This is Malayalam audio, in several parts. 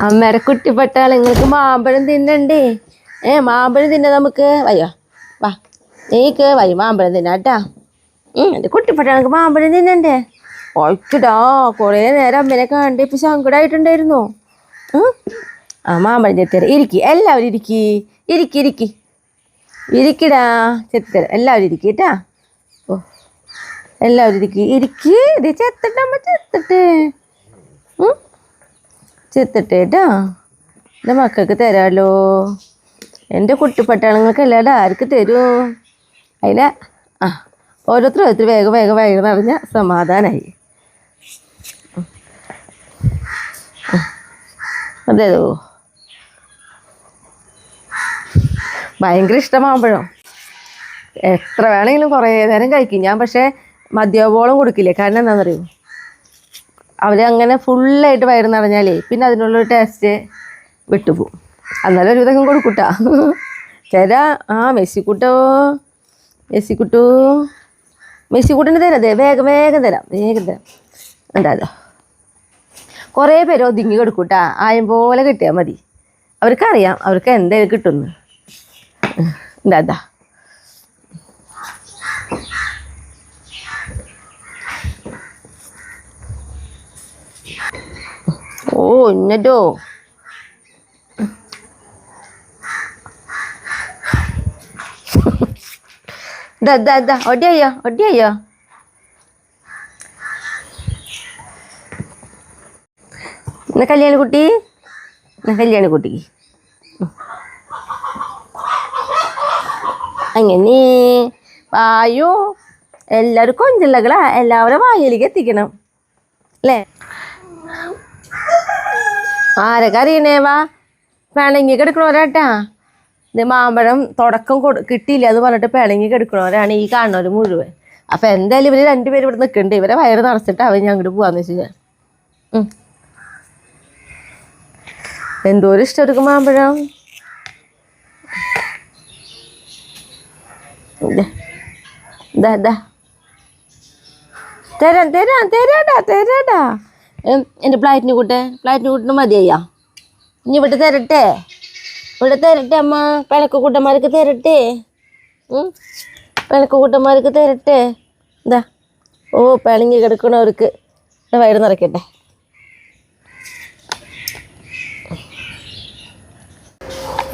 അമ്മയുടെ കുട്ടിപ്പട്ടാൾ നിങ്ങൾക്ക് മാമ്പഴം തിന്നണ്ടേ? മാമ്പഴം തിന്ന നമുക്ക് വയ്യോ വാ നീക്ക് വയ്യ മാമ്പഴം തിന്നാട്ടാ. എൻ്റെ കുട്ടിപ്പട്ടാൾക്ക് മാമ്പഴം തിന്നണ്ടേ? ഒഴിച്ചിടാ കുറേ നേരം അമ്മനെ കണ്ട് ഇപ്പം സങ്കടമായിട്ടുണ്ടായിരുന്നു. മാമ്പഴം ചെത്തിത്തരാം. എല്ലാവരും ഇരിക്കിടാ. ചെത്തിത്തരാം എല്ലാവരും ഇരിക്കട്ടാ. ഓ എല്ലാവരും ഇത് ചെത്തട്ടെ അമ്മ ചെത്തട്ടേട്ടാ. എൻ്റെ മക്കൾക്ക് തരാമല്ലോ. എൻ്റെ കുട്ടിപ്പട്ടാളങ്ങൾക്ക് എല്ലാവരും ആർക്ക് തരും? അതിന് ഓരോരുത്തർ വേഗം നിറഞ്ഞ സമാധാനമായി. അതേതോ ഭയങ്കര ഇഷ്ടമാകുമ്പോഴോ എത്ര വേണമെങ്കിലും കുറേ നേരം കഴിക്കും ഞാൻ. പക്ഷേ മദ്യപോളം കൊടുക്കില്ലേ. കാരണം എന്താണെന്നറിയോ, അവരങ്ങനെ ഫുള്ളായിട്ട് വയറ് നിറഞ്ഞാലേ പിന്നെ അതിനുള്ളൊരു ടേസ്റ്റ് വിട്ടുപോകും. എന്നാലും ഒരു വിധം കൊടുക്കൂട്ടാ. മെസ്സിക്കുട്ടിന് തരാം. വേഗം തരാം. എന്താ കുറേ പേര് ഒതുങ്ങി കൊടുക്കൂട്ടാ. ആയം പോലെ കിട്ടിയാൽ മതി. അവർക്കറിയാം അവർക്ക് എന്തായാലും കിട്ടുന്നു. എന്താ ഇന്നോ ഒടിയോ കല്യാണിക്കുട്ടിക്ക് അങ്ങനെ വായു എല്ലാവരും കൊഞ്ചുള്ളകളാ. എല്ലാവരും വായിലേക്ക് എത്തിക്കണം അല്ലേ? ആരൊക്കെ അറിയണേ? വാ പിണങ്ങി കിടക്കണവരാട്ടാ. ഇത് മാമ്പഴം തുടക്കം കിട്ടിയില്ല എന്ന് പറഞ്ഞിട്ട് പിണങ്ങി കിടക്കണവരാണ് ഈ കാണുന്നവർ മുഴുവൻ. അപ്പം എന്തായാലും ഇവർ രണ്ടുപേരും ഇവിടെ നിൽക്കണ്ടേ. ഇവരെ വയറ് നിറച്ചിട്ട് അവൻ അങ്ങോട്ട് പോവാന്ന് വെച്ച് ഞാൻ. എന്തോരം ഇഷ്ടം എടുക്കും മാമ്പഴം. തരാടാ. എൻ്റെ ഫ്ലൈറ്റിന് കൂട്ടിന് മതിയാ. ഇനി ഇവിടെ തരട്ടെ അമ്മ. പിണക്കൂട്ടന്മാർക്ക് തരട്ടെ. എന്താ പിണങ്ങി കിടക്കണവർക്ക് വയറ് നിറയ്ക്കട്ടെ.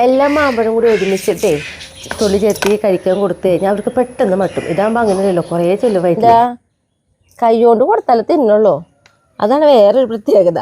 എല്ലാ മാമ്പഴം കൂടി ഒരുമിച്ചിട്ടേ തൊള്ളി ചെത്തി കഴിക്കാൻ കൊടുത്തു കഴിഞ്ഞാൽ അവർക്ക് പെട്ടെന്ന് മട്ടും. ഇതാകുമ്പോൾ അങ്ങനെയല്ലോ, കുറേ ചെലവായിട്ടില്ല. കൈ കൊണ്ട് കൊടുത്താലേ തിന്നുള്ളൂ. അതാണ് വേറൊരു പ്രത്യേകത.